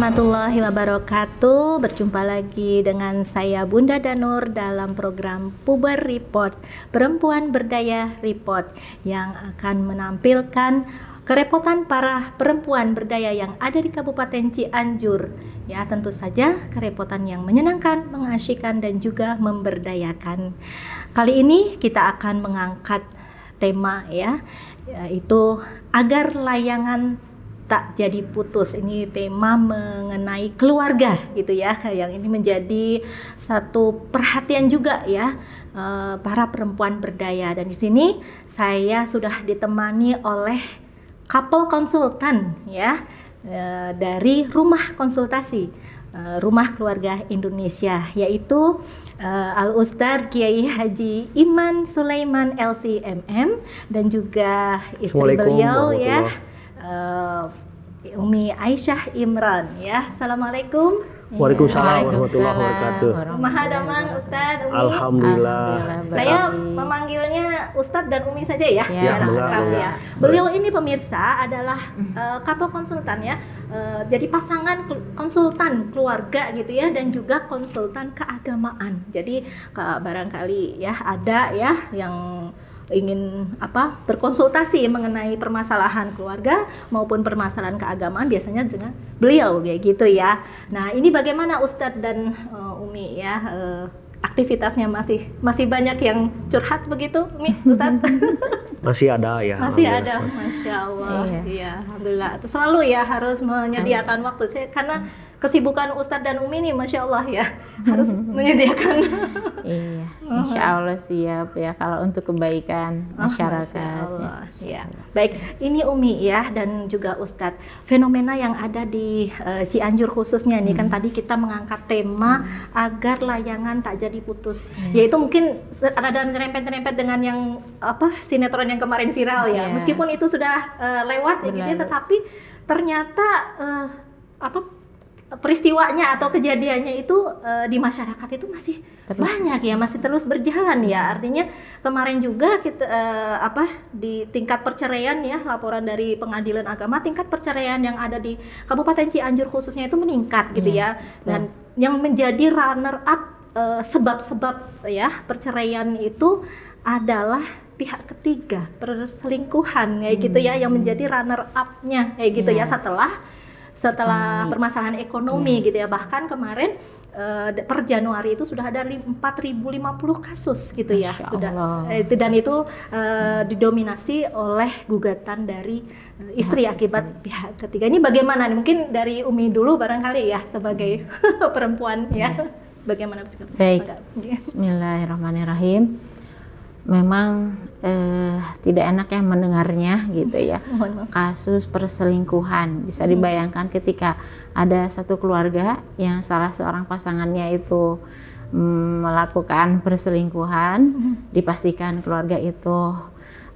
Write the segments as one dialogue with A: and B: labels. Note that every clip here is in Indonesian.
A: warahmatullahi wabarakatuh. Berjumpa lagi dengan saya Bunda Danur dalam program Puber Report, Perempuan Berdaya Report, yang akan menampilkan kerepotan para perempuan berdaya yang ada di Kabupaten Cianjur. Ya, tentu saja kerepotan yang menyenangkan, mengasyikkan, dan juga memberdayakan. Kali ini kita akan mengangkat tema, yaitu agar layangan tak jadi putus. Ini tema mengenai keluarga gitu ya, yang ini menjadi satu perhatian juga ya para perempuan berdaya. Dan di sini saya sudah ditemani oleh couple konsultan ya dari Rumah Konsultasi Rumah Keluarga Indonesia, yaitu Al-Ustadz Kiai Haji Iman Sulaiman LCMM, dan juga istri beliau ya Umi Aisyah Imran ya. Assalamualaikum.
B: Waalaikumsalam warahmatullahi wabarakatuh.
A: Mahadamang Ustadz, Umi.
B: Alhamdulillah.
A: Saya memanggilnya Ustadz dan Umi saja ya.
B: Ya,
A: ya. Beliau ini pemirsa adalah couple konsultan ya. Jadi pasangan konsultan keluarga gitu ya, dan juga konsultan keagamaan. Jadi barangkali ya ada ya yang ingin berkonsultasi mengenai permasalahan keluarga maupun permasalahan keagamaan, biasanya dengan beliau kayak gitu ya. Nah, ini bagaimana Ustadz dan Umi ya, aktivitasnya masih banyak yang curhat begitu, Umi, Ustadz?
B: Masih ada ya.
A: Masih ada, Masya Allah. Iya, Alhamdulillah. Selalu ya harus menyediakan waktu saya, karena kesibukan Ustadz dan Umi nih, Masya Allah ya, harus menyediakan.
C: Iya, Insya Allah siap ya kalau untuk kebaikan masyarakat.
A: Ya. Baik, ini Umi ya dan juga Ustadz, fenomena yang ada di Cianjur khususnya ini kan tadi kita mengangkat tema agar layangan tak jadi putus. Yaitu mungkin ada nyerempet-nyerempet dengan yang sinetron yang kemarin viral ya. Meskipun itu sudah lewat gitu ya, tetapi ternyata peristiwanya atau kejadiannya itu di masyarakat itu masih banyak ya, masih terus berjalan ya. Artinya kemarin juga kita di tingkat perceraian ya, laporan dari Pengadilan Agama, tingkat perceraian yang ada di Kabupaten Cianjur khususnya itu meningkat gitu ya. Dan yang menjadi runner up sebab-sebab ya perceraian itu adalah pihak ketiga, perselingkuhan kayak gitu ya, yang menjadi runner up-nya kayak gitu ya, setelah permasalahan ekonomi gitu ya. Bahkan kemarin per Januari itu sudah ada 4.050 kasus gitu ya. Dan itu didominasi oleh gugatan dari istri akibat pihak ketiga. Ini bagaimana nih? Mungkin dari Umi dulu barangkali ya, sebagai perempuan ya. Bagaimana psikologi?
C: Baik. Bismillahirrahmanirrahim. Memang tidak enak ya mendengarnya gitu ya, kasus perselingkuhan. Bisa dibayangkan ketika ada satu keluarga yang salah seorang pasangannya itu melakukan perselingkuhan, dipastikan keluarga itu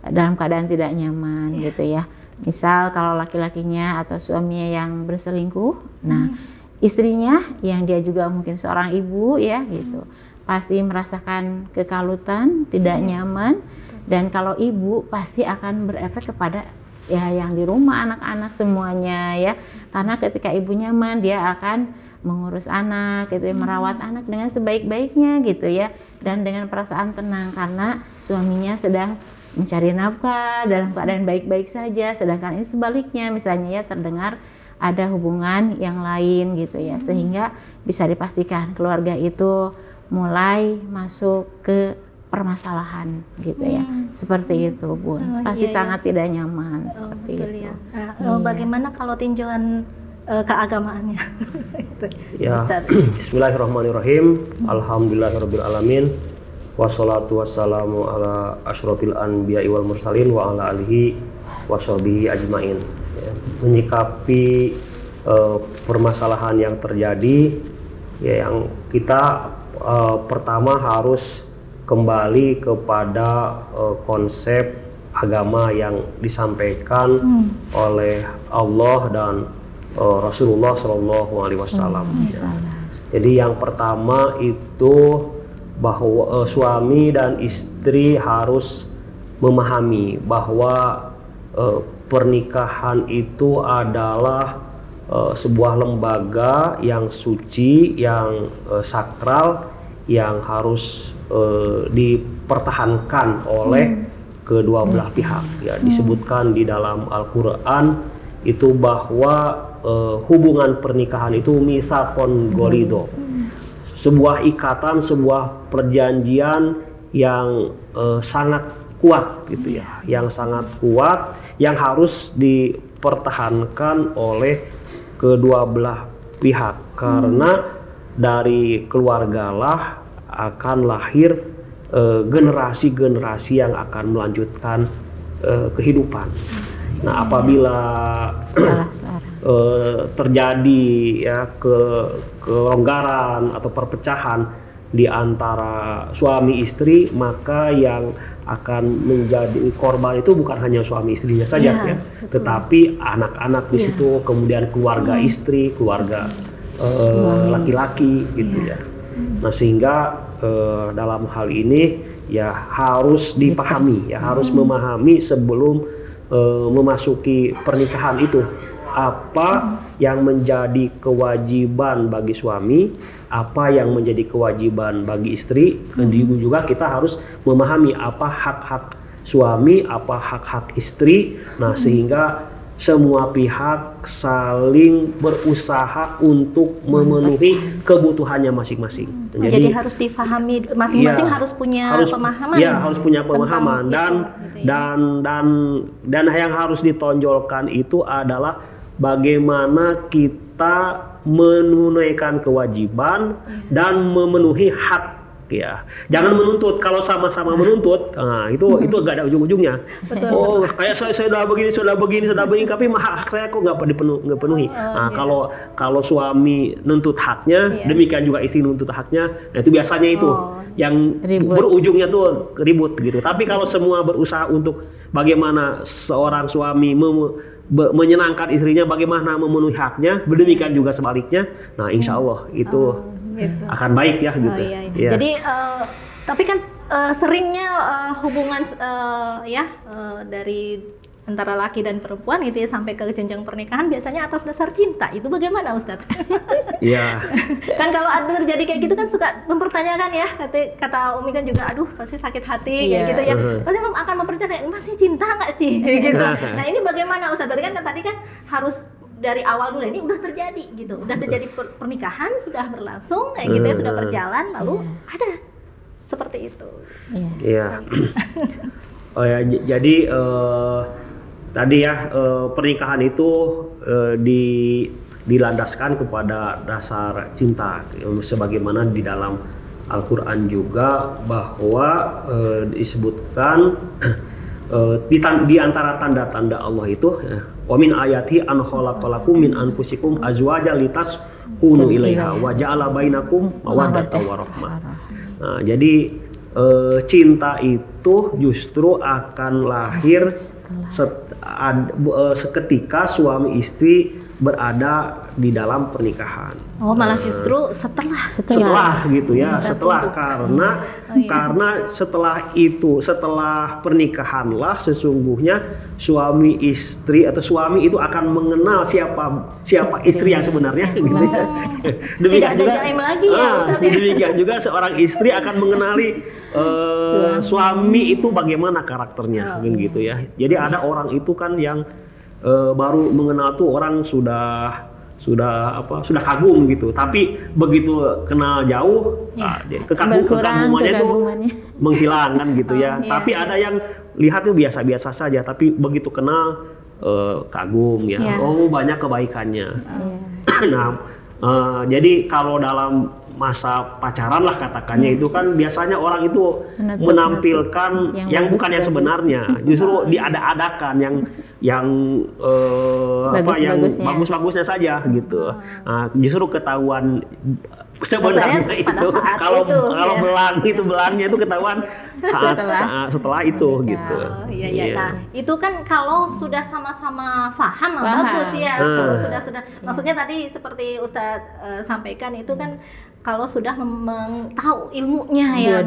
C: dalam keadaan tidak nyaman gitu ya. Misal kalau laki-lakinya atau suaminya yang berselingkuh, nah istrinya yang dia juga mungkin seorang ibu ya gitu, pasti merasakan kekalutan, tidak nyaman. Dan kalau ibu pasti akan berefek kepada ya yang di rumah, anak-anak semuanya ya. Karena ketika ibu nyaman, dia akan mengurus anak gitu ya, merawat anak dengan sebaik-baiknya gitu ya, dan dengan perasaan tenang karena suaminya sedang mencari nafkah dalam keadaan baik-baik saja. Sedangkan ini sebaliknya, misalnya ya terdengar ada hubungan yang lain gitu ya, sehingga bisa dipastikan keluarga itu mulai masuk ke permasalahan gitu ya, seperti itu Bun. Pasti sangat tidak nyaman seperti itu.
A: Bagaimana kalau tinjauan keagamaannya?
B: Ya, Bismillahirrahmanirrahim. Alhamdulillahirabbil alamin. Wassalatu wassalamu ala asyrofil anbiya'i wal mursalin wa ala alihi washabihi ajmain. Ya, menyikapi permasalahan yang terjadi ya, yang kita pertama harus kembali kepada konsep agama yang disampaikan oleh Allah dan Rasulullah Shallallahu Alaihi Wasallam. Jadi yang pertama itu bahwa suami dan istri harus memahami bahwa pernikahan itu adalah sebuah lembaga yang suci, yang sakral, yang harus dipertahankan oleh kedua belah pihak. Ya, disebutkan di dalam Al-Quran itu bahwa hubungan pernikahan itu misakon golido, sebuah ikatan, sebuah perjanjian yang sangat kuat gitu ya, yang sangat kuat, yang harus dipertahankan oleh kedua belah pihak, karena dari keluargalah akan lahir generasi-generasi yang akan melanjutkan kehidupan. Nah, apabila terjadi ya kelonggaran atau perpecahan di antara suami istri, maka yang akan menjadi korban itu bukan hanya suami istrinya saja ya, tetapi anak-anak di situ, kemudian keluarga istri, keluarga laki-laki gitu ya. Nah, sehingga dalam hal ini ya harus dipahami, ya harus memahami sebelum memasuki pernikahan itu apa yang menjadi kewajiban bagi suami, apa yang menjadi kewajiban bagi istri. Dan juga kita harus memahami apa hak-hak suami, apa hak-hak istri. Nah, sehingga semua pihak saling berusaha untuk memenuhi kebutuhannya masing-masing.
A: Jadi harus difahami masing-masing, harus punya pemahaman.
B: Ya, harus punya pemahaman dan yang harus ditonjolkan itu adalah bagaimana kita menunaikan kewajiban dan memenuhi hak. Ya, jangan menuntut. Kalau sama-sama menuntut, nah, itu gak ada ujung-ujungnya. Oh, kayak saya sudah begini, tapi hak saya kok nggak dipenuhi. Nah, kalau suami nuntut haknya, demikian juga istri nuntut haknya. Nah, itu biasanya itu yang berujungnya tuh ribut gitu. Tapi kalau semua berusaha untuk bagaimana seorang suami menyenangkan istrinya, bagaimana memenuhi haknya, demikian juga sebaliknya. Nah, insya Allah itu gitu. Akan baik ya gitu. Ya.
A: Jadi tapi kan seringnya hubungan dari antara laki dan perempuan itu ya sampai ke jenjang pernikahan biasanya atas dasar cinta. Itu bagaimana, Ustadz?
B: Iya.
A: Kan kalau ada terjadi kayak gitu kan suka mempertanyakan ya, kata Umi kan juga, aduh pasti sakit hati kayak gitu ya. Pasti akan mempertanyakan, masih cinta nggak sih gitu. Nah, ini bagaimana, Ustadz? Tadi kan harus dari awal dulu, ini udah terjadi gitu, udah terjadi pernikahan, sudah berlangsung kayak gitu ya, sudah berjalan, lalu ada seperti itu.
B: Iya. Oh ya, jadi tadi ya pernikahan itu dilandaskan kepada dasar cinta, sebagaimana di dalam Al-Quran juga bahwa disebutkan di antara tanda-tanda Allah itu wa min ayati an khalaqalakum min anfusikum azwajan litaskunu ilaiha wa ja'ala bainakum mawaddatan wa rahmah. Nah, jadi cinta itu justru akan lahir seketika suami istri berada di dalam pernikahan.
A: Oh, malah justru setelah
B: gitu ya, karena setelah pernikahanlah sesungguhnya suami istri atau suami itu akan mengenal siapa istri yang sebenarnya. Gitu ya.
A: Tidak ada jaim lagi ya, Ustaz.
B: Demikian juga seorang istri akan mengenali suami itu bagaimana karakternya, gitu ya. Jadi ada orang itu kan yang baru mengenal tuh orang sudah kagum gitu, tapi begitu kenal jauh kekagumannya itu menghilang kan gitu ya. Tapi ada yang lihat tuh biasa-biasa saja, tapi begitu kenal kagum ya. Oh, banyak kebaikannya. Nah, jadi kalau dalam masa pacaran lah katakannya itu kan biasanya orang itu menampilkan yang bukan yang sebenarnya, justru diada-adakan yang bagus-bagusnya saja gitu. Nah, justru ketahuan sebenarnya itu kalau belangnya itu ketahuan setelah itu gitu.
A: Oh, iya. Nah, itu kan kalau sudah sama-sama paham. Bagus ya. Kalau sudah maksudnya tadi seperti Ustadz sampaikan itu kan kalau sudah tahu ilmunya ya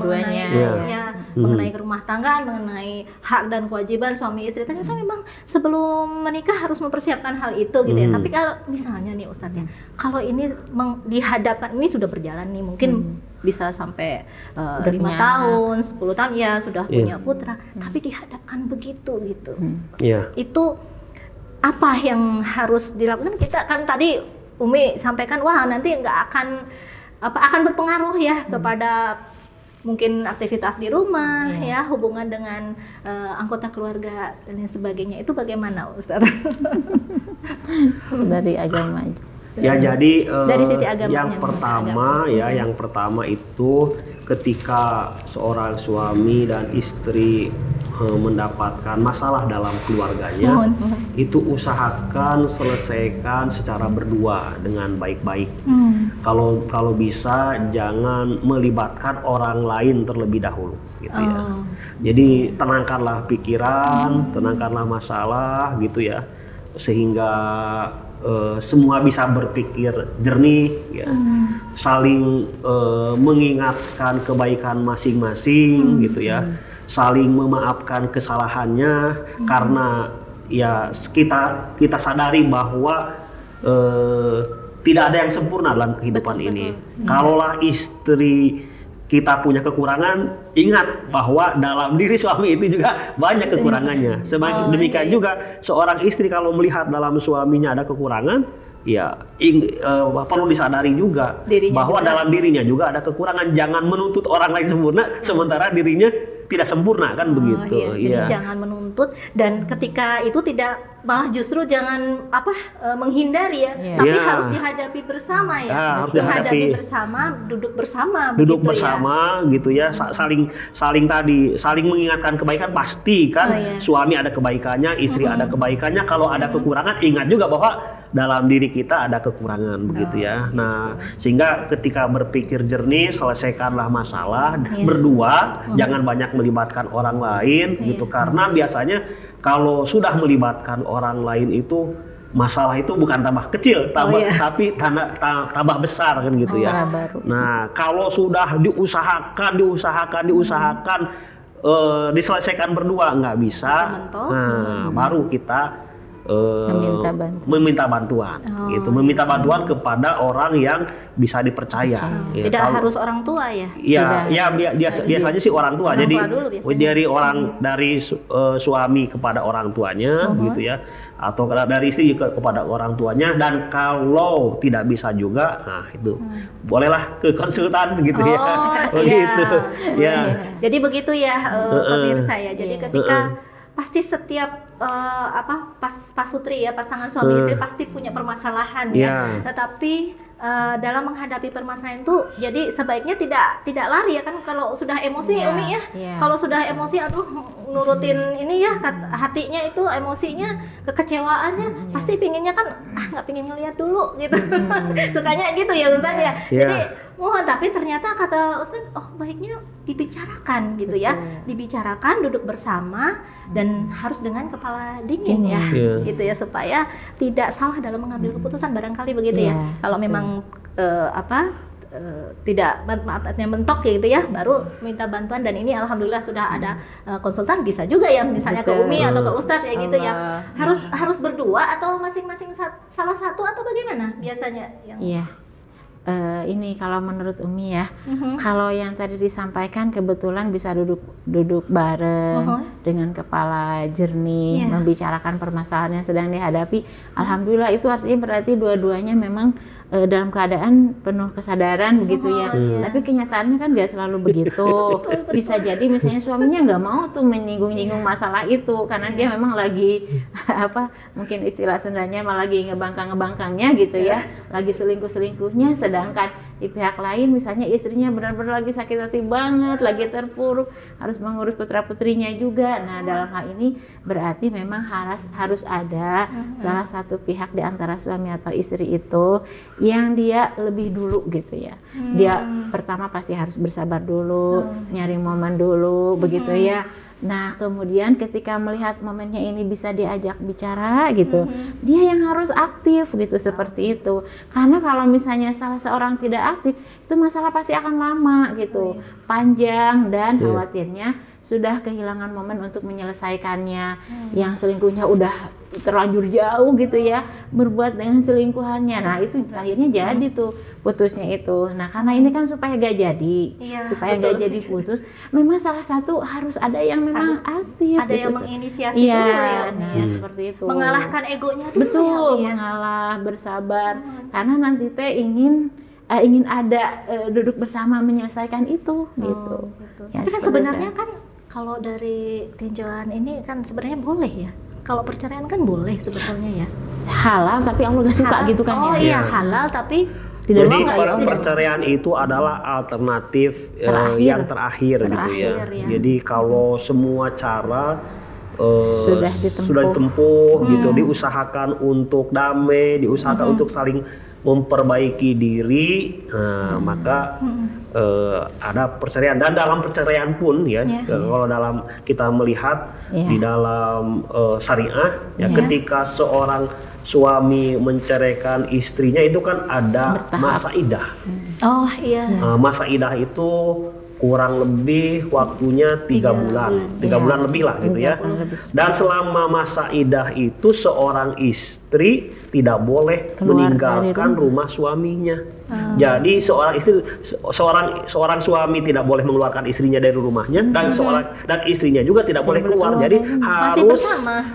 A: mengenai rumah tangga, mengenai hak dan kewajiban suami istri. Ternyata memang sebelum menikah harus mempersiapkan hal itu gitu ya. Tapi kalau misalnya nih Ustadz ya, kalau ini dihadapkan, ini sudah berjalan nih mungkin bisa sampai 5 tahun, 10 tahun ya sudah punya putra, tapi dihadapkan begitu gitu. Itu apa yang harus dilakukan? Kita kan tadi Umi sampaikan, wah nanti nggak akan berpengaruh ya kepada mungkin aktivitas di rumah ya, hubungan dengan anggota keluarga dan lain sebagainya. Itu bagaimana Ustaz?
C: Dari agama aja.
B: Ya, jadi
A: dari sisi agamanya,
B: yang pertama itu ketika seorang suami dan istri mendapatkan masalah dalam keluarganya, itu usahakan selesaikan secara berdua dengan baik-baik. Kalau bisa jangan melibatkan orang lain terlebih dahulu, gitu ya. Jadi tenangkanlah pikiran, tenangkanlah masalah, gitu ya, sehingga semua bisa berpikir jernih, ya. Saling mengingatkan kebaikan masing-masing, gitu ya. Saling memaafkan kesalahannya, karena ya kita sadari bahwa tidak ada yang sempurna dalam kehidupan ini. Kalaulah istri kita punya kekurangan, ingat bahwa dalam diri suami itu juga banyak kekurangannya. Demikian juga seorang istri kalau melihat dalam suaminya ada kekurangan, ya perlu disadari juga bahwa dalam dirinya juga ada kekurangan. Jangan menuntut orang lain sempurna sementara dirinya tidak sempurna, kan begitu.
A: Jadi jangan menuntut, dan ketika itu tidak, malah justru jangan menghindari ya, tapi harus dihadapi bersama ya. Dihadapi bersama, duduk bersama
B: gitu ya. Saling mengingatkan kebaikan, pasti kan suami ada kebaikannya, istri ada kebaikannya. Kalau ada kekurangan, ingat juga bahwa dalam diri kita ada kekurangan, begitu ya. Nah, sehingga ketika berpikir jernih, selesaikanlah masalah berdua, jangan banyak melibatkan orang lain gitu, karena biasanya kalau sudah melibatkan orang lain itu masalah itu bukan tambah kecil, tapi tambah besar, kan gitu ya. Nah, kalau sudah diusahakan diselesaikan berdua nggak bisa, baru kita meminta bantuan, gitu. Meminta bantuan kepada orang yang bisa dipercaya.
A: Tidak harus orang tua ya?
B: Biasanya sih orang tua. Jadi dari suami kepada orang tuanya, gitu ya, atau dari istri kepada orang tuanya. Dan kalau tidak bisa juga, nah itu bolehlah ke konsultan, gitu ya. Begitu.
A: Jadi begitu ya pemirsa ya. Jadi ketika pasti setiap pasutri ya, pasangan suami istri pasti punya permasalahan ya. Tetapi dalam menghadapi permasalahan itu, jadi sebaiknya tidak lari ya kan. Kalau sudah emosi Umi ya, kalau sudah emosi, nurutin ini ya, hatinya itu emosinya, kekecewaannya, pasti pinginnya kan nggak pingin ngeliat dulu gitu. Sukanya gitu ya Ustaz ya. Jadi tapi ternyata kata Ustaz, baiknya dibicarakan gitu ya. Dibicarakan, duduk bersama, dan harus dengan kepala dingin ya. Gitu ya, supaya tidak salah dalam mengambil keputusan, barangkali begitu ya. Kalau memang tidak mentok gitu ya, baru minta bantuan. Dan ini alhamdulillah sudah ada konsultan, bisa juga ya, misalnya ke Umi atau ke Ustadz ya gitu ya. Harus berdua atau masing-masing salah satu, atau bagaimana biasanya yang
C: ini kalau menurut Umi ya, kalau yang tadi disampaikan kebetulan bisa duduk bareng dengan kepala jernih, membicarakan permasalahan yang sedang dihadapi. Alhamdulillah, itu artinya berarti dua-duanya memang dalam keadaan penuh kesadaran, begitu ya. Tapi kenyataannya kan nggak selalu begitu. Bisa jadi misalnya suaminya nggak mau tuh menyinggung-nyinggung masalah itu, karena dia memang lagi mungkin istilah Sundanya malah lagi ngebangkang-ngebangkangnya gitu ya, lagi selingkuh-selingkuhnya, sedang Sedangkan di pihak lain misalnya istrinya benar-benar lagi sakit hati banget, lagi terpuruk, harus mengurus putra-putrinya juga. Nah, dalam hal ini berarti memang harus ada salah satu pihak di antara suami atau istri itu yang dia lebih dulu gitu ya. Dia pertama pasti harus bersabar dulu, nyari momen dulu begitu ya. Nah, kemudian ketika melihat momennya ini bisa diajak bicara gitu, dia yang harus aktif gitu, seperti itu. Karena kalau misalnya salah seorang tidak aktif, itu masalah pasti akan lama gitu, panjang, dan khawatirnya sudah kehilangan momen untuk menyelesaikannya. Yang selingkuhnya udah terlanjur jauh gitu ya, berbuat dengan selingkuhannya. Nah, itu akhirnya jadi tuh putusnya itu. Nah, karena ini kan supaya gak jadi, supaya gak jadi putus, memang salah satu harus ada yang memang aktif,
A: ada
C: gitu.
A: yang menginisiasi dulu ya.
C: Nah, seperti itu.
A: Mengalahkan egonya dulu.
C: Betul,
A: ya.
C: mengalah, bersabar. Karena nanti teh ingin ada duduk bersama menyelesaikan itu gitu.
A: Gitu.
C: Ya,
A: Tapi kan
C: seperti
A: sebenarnya
C: itu.
A: kan kalau dari tinjauan ini kan sebenarnya boleh ya. Kalau perceraian kan boleh sebetulnya ya.
C: Halal tapi Allah gak suka
A: Halal.
C: gitu kan
A: Oh
C: ya.
A: iya, halal tapi
C: Tidak
B: Jadi
C: suka ya Allah.
B: perceraian itu adalah alternatif yang terakhir gitu ya.
A: ya.
B: Jadi kalau semua cara
C: Sudah ditempuh.
B: gitu, diusahakan untuk damai, diusahakan untuk saling memperbaiki diri, maka ada perceraian. Dan dalam perceraian pun ya, kalau dalam kita melihat di dalam syariah ya, ketika seorang suami menceraikan istrinya itu kan ada masa idah.
A: oh iya.
B: Masa idah itu kurang lebih waktunya 3 bulan, 3 bulan lebih lah gitu ya. Dan selama masa idah itu seorang istri tidak boleh meninggalkan rumah suaminya. Jadi seorang suami tidak boleh mengeluarkan istrinya dari rumahnya, dan istrinya juga tidak boleh keluar. Jadi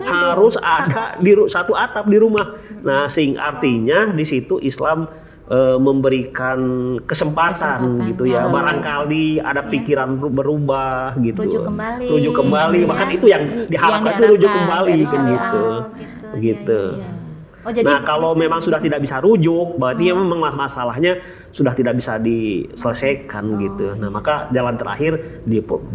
B: harus ada di satu atap di rumah. Nah, artinya di situ Islam memberikan kesempatan gitu ya, barangkali ada pikiran berubah gitu, rujuk kembali, bahkan itu yang diharapkan itu rujuk kembali gitu.
A: Oh, jadi
B: nah, kalau memang sudah tidak bisa rujuk, berarti memang masalahnya sudah tidak bisa diselesaikan gitu. Nah, maka jalan terakhir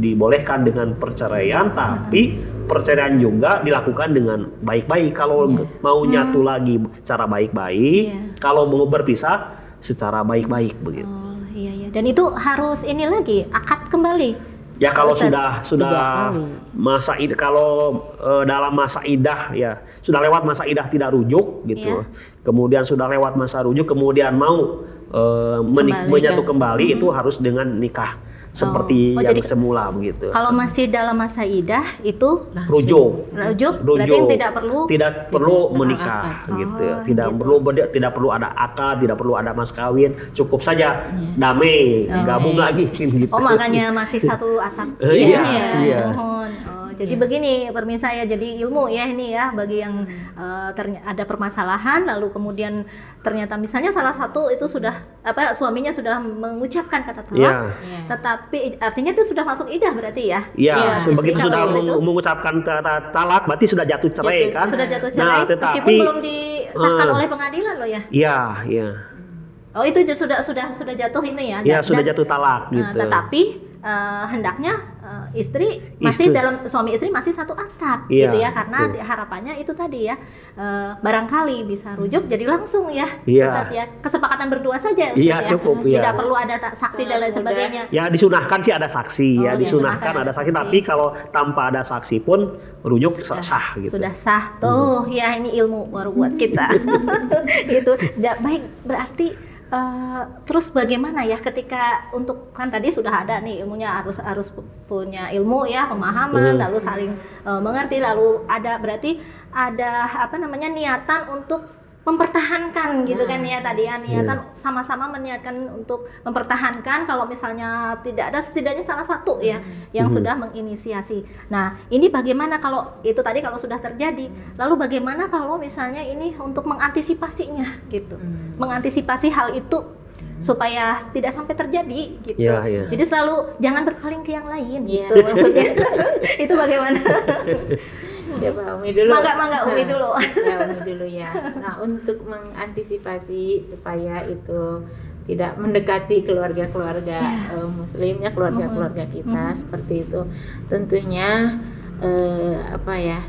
B: dibolehkan dengan perceraian, tapi perceraian juga dilakukan dengan baik-baik. Kalau mau nyatu lagi secara baik-baik, kalau mau berpisah secara baik-baik begitu.
A: Oh iya. Dan itu harus ini lagi akad kembali.
B: Ya kalau sudah masa idah, kalau dalam masa idah ya sudah lewat masa idah tidak rujuk gitu. Kemudian sudah lewat masa rujuk, kemudian mau menyatu kembali, itu harus dengan nikah seperti yang jadi, semula begitu.
A: Kalau masih dalam masa idah itu
B: rujuk.
A: Berarti tidak perlu
B: menikah gitu. Tidak perlu ada akad, tidak perlu ada mas kawin, cukup saja damai, gabung lagi gitu.
A: Oh, makanya masih satu atap.
B: Iya.
A: Jadi begini pemirsa ya, jadi ilmu ya ini ya bagi yang ada permasalahan, lalu kemudian ternyata misalnya salah satu itu sudah suaminya sudah mengucapkan kata talak, tetapi artinya itu sudah masuk idah berarti ya?
B: Iya, begitu sudah mengucapkan kata talak berarti sudah jatuh cerai kan?
A: Sudah jatuh cerai, meskipun belum disahkan oleh pengadilan loh ya?
B: Iya.
A: Oh, itu sudah jatuh ini ya?
B: Iya, sudah jatuh talak gitu.
A: Tetapi hendaknya suami istri masih satu atap gitu ya, karena harapannya itu tadi ya, barangkali bisa rujuk jadi langsung ya, Ustaz ya, kesepakatan berdua saja Ustaz ya,
B: cukup,
A: tidak perlu ada saksi dan lain sebagainya. Ya
B: disunahkan sih ada saksi disunahkan ada saksi, tapi kalau tanpa ada saksi pun rujuk sah gitu.
A: Sudah sah tuh ya, ini ilmu baru buat kita. Itu baik, berarti terus bagaimana ya ketika untuk kan tadi sudah ada nih ilmunya, harus punya ilmu ya, pemahaman, lalu saling mengerti, lalu ada berarti ada niatan untuk mempertahankan gitu kan ya tadi ya, niatan sama-sama meniatkan untuk mempertahankan. Kalau misalnya tidak ada, setidaknya salah satu ya yang sudah menginisiasi. Nah, ini bagaimana kalau itu tadi kalau sudah terjadi, lalu bagaimana kalau misalnya ini untuk mengantisipasinya gitu, mengantisipasi hal itu supaya tidak sampai terjadi gitu. Jadi selalu jangan berpaling ke yang lain gitu maksudnya. Itu bagaimana?
C: Coba Umi dulu.
A: Mangga Umi dulu.
C: Ya, Umi dulu ya. Nah, untuk mengantisipasi supaya itu tidak mendekati keluarga-keluarga muslim ya, keluarga-keluarga kita seperti itu. Tentunya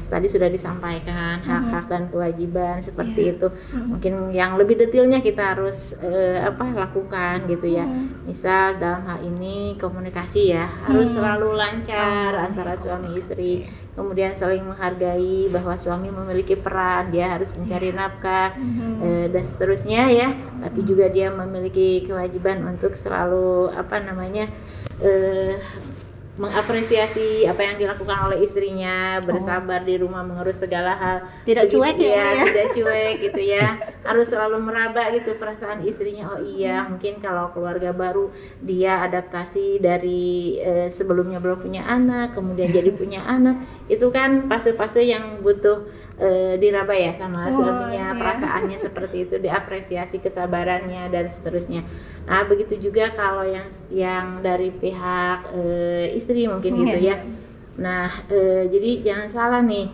C: tadi sudah disampaikan hak-hak dan kewajiban seperti itu. Mungkin yang lebih detailnya kita harus lakukan gitu ya. Misal dalam hal ini komunikasi ya harus selalu lancar antara suami istri. Kemudian saling menghargai bahwa suami memiliki peran, dia harus mencari nafkah dan seterusnya ya. Tapi juga dia memiliki kewajiban untuk selalu mengapresiasi apa yang dilakukan oleh istrinya, bersabar di rumah mengurus segala hal,
A: tidak cuek ya,
C: tidak cuek gitu ya, harus selalu meraba gitu perasaan istrinya. Oh iya, mungkin kalau keluarga baru dia adaptasi dari sebelumnya belum punya anak, kemudian jadi punya anak, itu kan fase-fase yang butuh diraba ya sama suaminya, perasaannya seperti itu, diapresiasi kesabarannya dan seterusnya. Nah begitu juga kalau yang dari pihak istri mungkin gitu ya. Nah jadi jangan salah nih,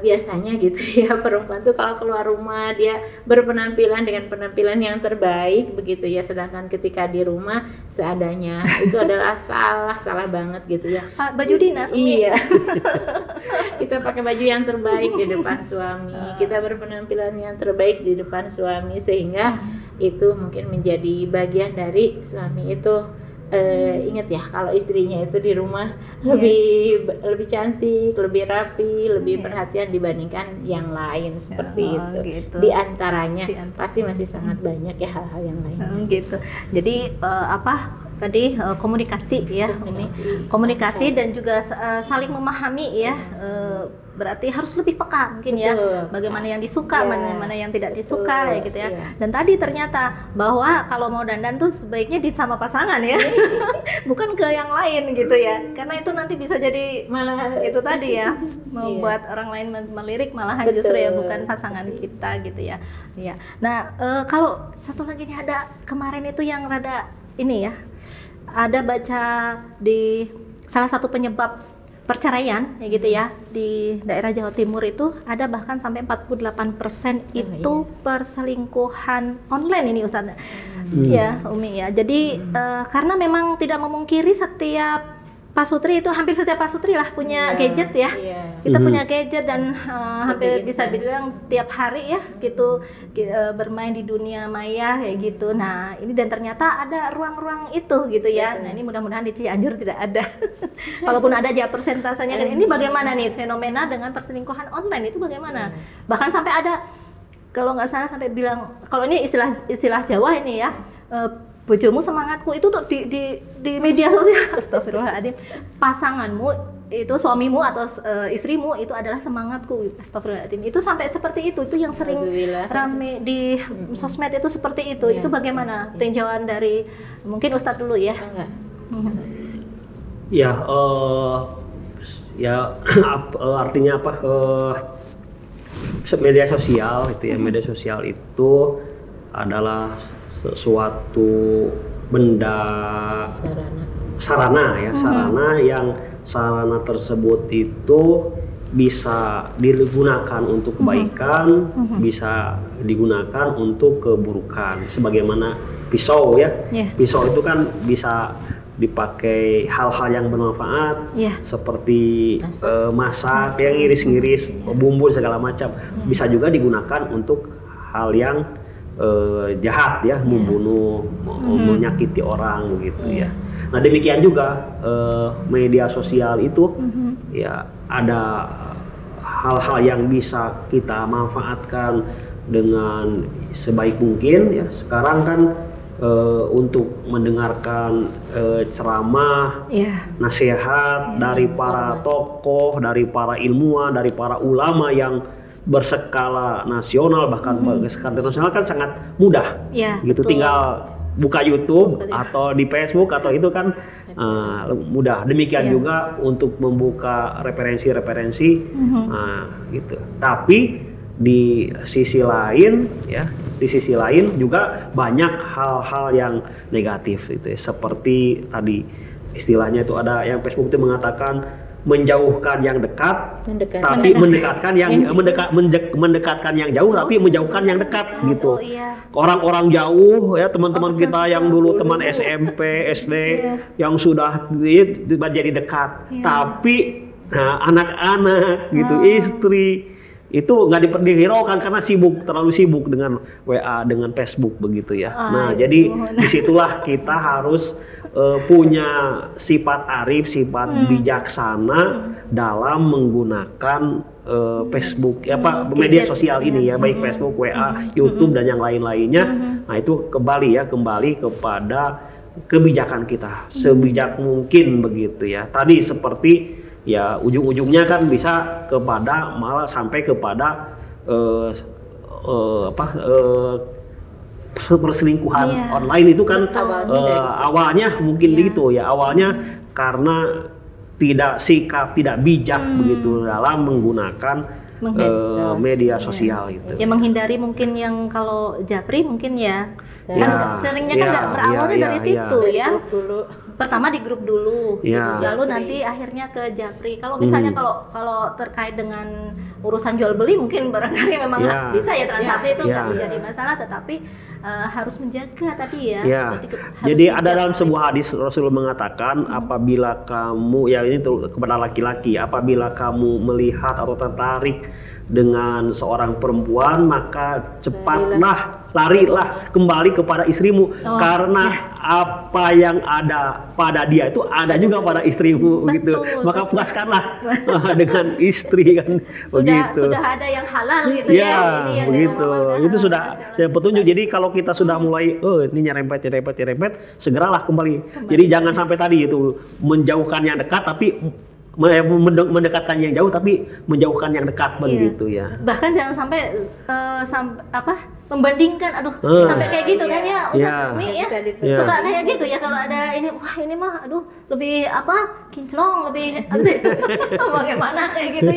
C: biasanya gitu ya, perempuan tuh kalau keluar rumah dia berpenampilan dengan penampilan yang terbaik begitu ya, sedangkan ketika di rumah seadanya. Itu adalah salah banget gitu ya.
A: Baju dinas.
C: Iya. Kita pakai baju yang terbaik di depan suami, kita berpenampilan yang terbaik di depan suami, sehingga itu mungkin menjadi bagian dari suami itu. Ingat ya, kalau istrinya itu di rumah lebih cantik, lebih rapi, lebih perhatian dibandingkan yang lain seperti itu. Gitu. Di antaranya pasti masih sangat banyak ya hal-hal yang lain.
A: Gitu. Jadi tadi komunikasi ya, komunikasi dan juga saling memahami ya. Berarti harus lebih peka mungkin ya, bagaimana yang disuka, mana yang tidak disuka ya gitu ya. Dan tadi ternyata bahwa kalau mau dandan tuh sebaiknya sama pasangan ya, bukan ke yang lain gitu ya, karena itu nanti bisa jadi malah itu tadi ya, membuat orang lain melirik malahan justru ya, bukan pasangan kita gitu ya. Iya. Nah kalau satu lagi nih, ada kemarin itu yang rada ini ya, ada baca di salah satu penyebab perceraian ya gitu ya, di daerah Jawa Timur itu ada bahkan sampai 48% itu perselingkuhan online ini Ustaz. Ya Umi ya. Jadi karena memang tidak memungkiri setiap pasutri itu, hampir setiap pasutri lah punya gadget ya. Kita punya gadget dan hampir bisa dibilang tiap hari ya gitu bermain di dunia maya kayak gitu. Nah ini, dan ternyata ada ruang-ruang itu gitu ya. Nah ini mudah-mudahan di Cianjur tidak ada. Kalaupun ada aja persentasenya. Dan ini bagaimana nih fenomena dengan perselingkuhan online itu bagaimana? Bahkan sampai ada, kalau nggak salah sampai bilang, kalau ini istilah Jawa ini ya, bojomu semangatku, itu tuh di media sosial. Astagfirullahaladzim. Pasanganmu itu, suamimu atau istrimu itu adalah semangatku. Astagfirullahaladzim. Itu sampai seperti itu yang sering rame di sosmed itu seperti itu. Itu bagaimana tinjauan dari mungkin Ustadz dulu ya?
B: Artinya apa? Media sosial itu ya, media sosial itu adalah suatu benda sarana yang sarana tersebut itu bisa digunakan untuk kebaikan, bisa digunakan untuk keburukan. Sebagaimana pisau ya, pisau itu kan bisa dipakai hal-hal yang bermanfaat, seperti masak, yang ngiris-ngiris bumbu segala macam. Bisa juga digunakan untuk hal yang jahat ya, membunuh, menyakiti orang gitu ya. Nah demikian juga media sosial itu ya, ada hal-hal yang bisa kita manfaatkan dengan sebaik mungkin ya. Sekarang kan untuk mendengarkan ceramah, nasihat dari para tokoh, dari para ilmuwan, dari para ulama yang berskala nasional, bahkan berskala internasional kan sangat mudah gitu. Tinggal buka YouTube atau di Facebook atau itu kan mudah. Demikian juga untuk membuka referensi-referensi gitu. Tapi di sisi lain ya, di sisi lain juga banyak hal-hal yang negatif gitu ya. Seperti tadi istilahnya itu ada yang Facebook itu mengatakan menjauhkan yang dekat, tapi mendekatkan yang mendekatkan yang jauh, tapi menjauhkan yang dekat gitu. Orang-orang jauh ya, teman-teman kita yang dulu teman SMP, SD yang sudah jadi dekat, tapi anak-anak gitu, istri itu nggak dihiraukan karena terlalu sibuk dengan WA, dengan Facebook begitu ya. Jadi disitulah kita harus punya sifat arif, sifat bijaksana dalam menggunakan Facebook, media sosial ini ya, baik Facebook, WA, YouTube dan yang lain-lainnya. Nah itu kembali kepada kebijakan kita, sebijak mungkin begitu ya. Tadi seperti ya ujung-ujungnya kan bisa malah sampai kepada perselingkuhan online itu kan awalnya mungkin gitu ya, awalnya karena tidak bijak begitu dalam menggunakan media sosial itu.
A: Ya menghindari mungkin yang kalau japri mungkin ya. Kan seringnya kan berawalnya dari situ ya. Pertama di grup dulu, lalu nanti akhirnya ke japri. Kalau misalnya kalau terkait dengan urusan jual beli mungkin barangkali memang bisa ya, transaksi itu nggak menjadi masalah, tetapi harus menjaga tadi ya.
B: Jadi ada dalam sebuah hadis Rasulullah mengatakan, apabila kamu, ya ini kepada laki-laki, apabila kamu melihat atau tertarik dengan seorang perempuan, maka cepatlah larilah kembali kepada istrimu, karena apa yang ada pada dia itu ada juga pada istrimu. Gitu. Maka puaskanlah dengan istri kan.
A: Sudah ada yang halal gitu ya.
B: Ini begitu. Itu sudah petunjuk. Jadi kalau kita sudah mulai ini nyerempet, segeralah kembali. Jadi jangan sampai tadi itu menjauhkan yang dekat tapi mendekatkan yang jauh, tapi menjauhkan yang dekat begitu ya. Bahkan
A: jangan sampai membandingkan, sampai kayak gitu kan ya, Ustaz Umi ya. Suka kayak gitu ya, kalau ada ini, wah ini mah lebih kinclong, lebih bagaimana kayak gitu.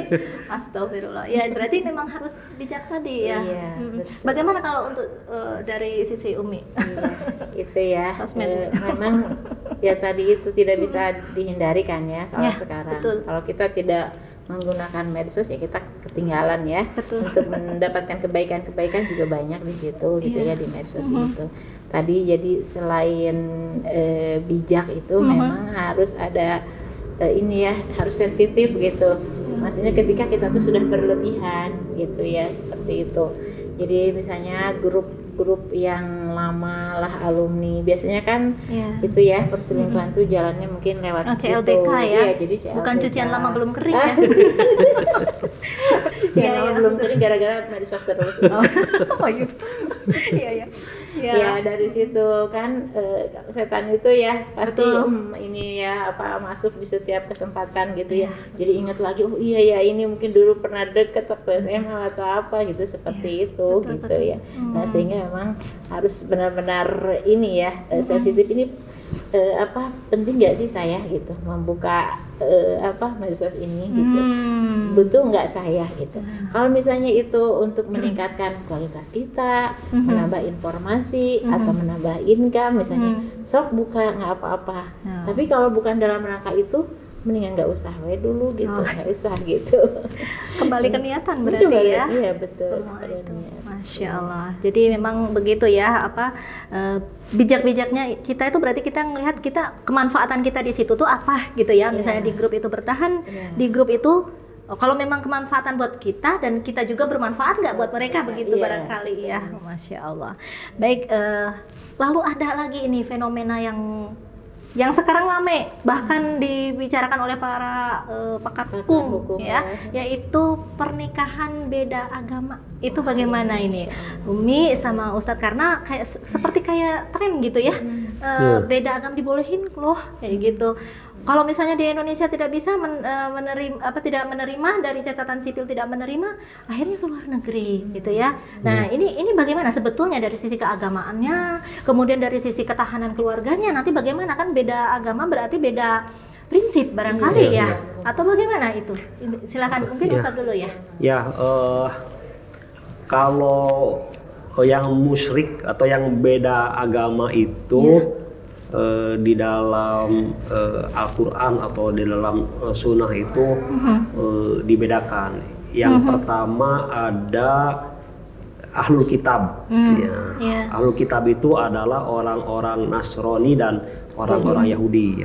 A: Astagfirullah. Ya berarti memang harus bijak tadi ya. Bagaimana kalau untuk dari sisi Umi?
C: Itu ya. Memang ya tadi itu tidak bisa dihindari kan ya kalau sekarang. Kalau kita tidak menggunakan medsos ya kita ketinggalan ya. Untuk mendapatkan kebaikan-kebaikan juga banyak di situ gitu ya, di medsos itu. Tadi jadi selain bijak itu memang harus ada ini ya, harus sensitif gitu. Maksudnya ketika kita tuh sudah berlebihan gitu ya, seperti itu. Jadi misalnya grup yang lama lah, alumni biasanya kan itu ya, perselingkuhan tuh jalannya mungkin lewat
A: CLBK ya.
C: Jadi CLBK.
A: Bukan cucian lama belum kering ya.
C: Cucian lama belum kering gara-gara medsos terus. Ya dari situ kan setan itu ya pasti ini ya masuk di setiap kesempatan gitu ya. Jadi ingat lagi, oh iya ya ini mungkin dulu pernah deket waktu SMA atau apa gitu, seperti itu gitu ya. Nah sehingga memang harus benar-benar ini ya, sensitif ini penting nggak sih saya gitu membuka medsos ini gitu, butuh nggak saya gitu. Kalau misalnya itu untuk meningkatkan kualitas kita, menambah informasi atau menambah income misalnya, sok buka nggak apa-apa. Tapi kalau bukan dalam rangka itu, mendingan nggak usah dulu gitu, nggak usah gitu.
A: Kembali ke niatan berarti ya.
C: Iya betul.
A: Masya Allah. Jadi memang begitu ya, bijak-bijaknya kita itu berarti kita ngelihat kemanfaatan kita di situ tuh apa gitu ya. Misalnya di grup itu bertahan, di grup itu kalau memang kemanfaatan buat kita dan kita juga bermanfaat nggak buat mereka begitu barangkali ya. Masya Allah. Baik, lalu ada lagi ini fenomena yang sekarang rame, bahkan dibicarakan oleh para pakar hukum ya, yaitu pernikahan beda agama. Itu bagaimana ini Umi sama Ustadz, karena seperti kayak tren gitu ya, beda agama dibolehin loh kayak gitu. Kalau misalnya di Indonesia tidak bisa tidak menerima, dari catatan sipil tidak menerima, akhirnya ke luar negeri gitu ya. Nah, ini bagaimana sebetulnya dari sisi keagamaannya, kemudian dari sisi ketahanan keluarganya, nanti bagaimana, kan beda agama berarti beda prinsip barangkali ya. Atau bagaimana itu? Silakan mungkin Ustadz dulu ya.
B: Ya, kalau yang musyrik atau yang beda agama itu di dalam Al-Quran atau di dalam Sunnah itu dibedakan. Yang pertama ada Ahlul Kitab. Ahlul Kitab itu adalah orang-orang Nasrani dan orang-orang Yahudi.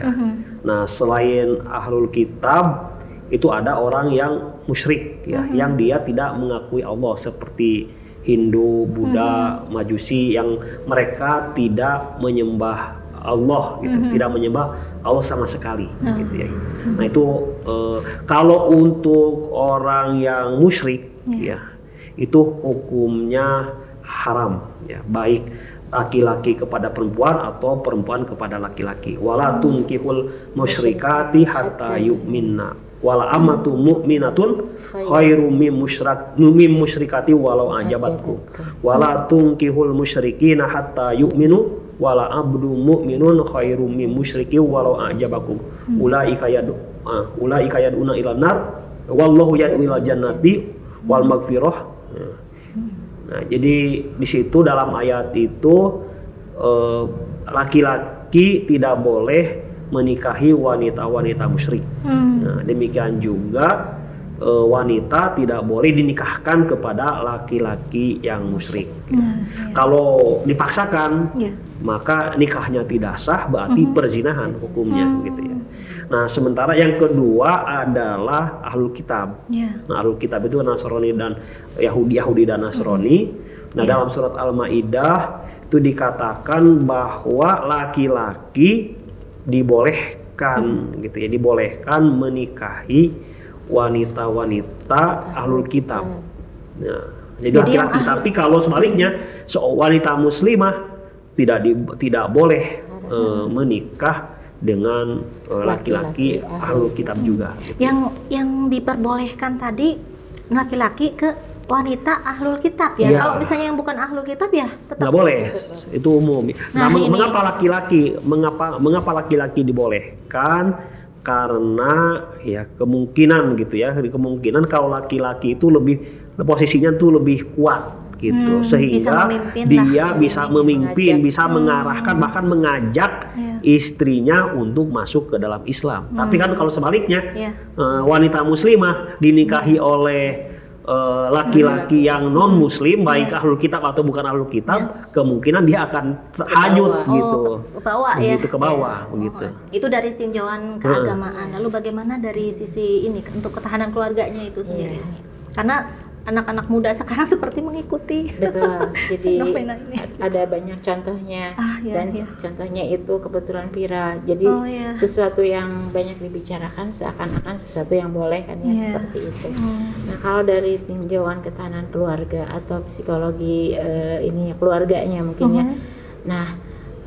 B: Nah, selain Ahlul Kitab itu ada orang yang musyrik, yang dia tidak mengakui Allah, seperti Hindu, Buddha, Majusi, yang mereka tidak menyembah Allah, gitu, tidak menyembah Allah sama sekali, gitu ya. Nah itu kalau untuk orang yang musyrik, ya itu hukumnya haram, ya, baik laki-laki kepada perempuan atau perempuan kepada laki-laki. Wala tunkihul musyrikati hatta yu'minna. Wala amatu mu'minatun khairum mim musyrikati walau ajabatkum. Wala tunkihul musyrikina hatta yu'minu wala abdu mu'minun khairum mim musyriki walau ajabakum. Ulaika yad'una ila nar wallahu yad'u ila jannati wal maghfirah. Nah, jadi di situ dalam ayat itu laki-laki tidak boleh menikahi wanita-wanita musyrik. Nah, demikian juga wanita tidak boleh dinikahkan kepada laki-laki yang musyrik. Kalau dipaksakan, maka nikahnya tidak sah, berarti perzinahan hukumnya, gitu ya. Nah, sementara yang kedua adalah Ahlul Kitab. Nah, Ahlul Kitab itu Nasrani dan Yahudi dan Nasrani. Nah, dalam surat Al-Maidah itu dikatakan bahwa laki-laki dibolehkan, gitu ya, dibolehkan menikahi wanita-wanita Ahlul Kitab. Nah, jadi laki-laki, tapi kalau sebaliknya wanita muslimah tidak boleh menikah dengan laki-laki Ahlul Kitab juga. Gitu.
A: Yang diperbolehkan tadi laki-laki ke wanita Ahlul Kitab ya. Kalau misalnya yang bukan Ahlul Kitab ya tetap
B: nggak boleh. Itu umum. Nah, mengapa laki-laki dibolehkan? Karena ya kemungkinan, gitu ya. Kemungkinan kalau laki-laki itu posisinya tuh lebih kuat, gitu, sehingga dia bisa memimpin, bisa mengarahkan, bahkan mengajak istrinya untuk masuk ke dalam Islam. Tapi kan kalau sebaliknya, wanita muslimah dinikahi oleh laki-laki yang non muslim, baik Ahlul Kitab atau bukan Ahlul Kitab, kemungkinan dia akan hanyut, gitu, ke bawah, begitu.
A: Itu dari tinjauan keagamaan. Lalu bagaimana dari sisi ini untuk ketahanan keluarganya itu sendiri? Karena anak-anak muda sekarang seperti mengikuti.
C: Betul. Jadi ada banyak contohnya, dan contohnya itu kebetulan viral. Jadi sesuatu yang banyak dibicarakan seakan-akan sesuatu yang boleh, kan ya, seperti itu. Nah, kalau dari tinjauan ketahanan keluarga atau psikologi ini keluarganya mungkin ya. Nah,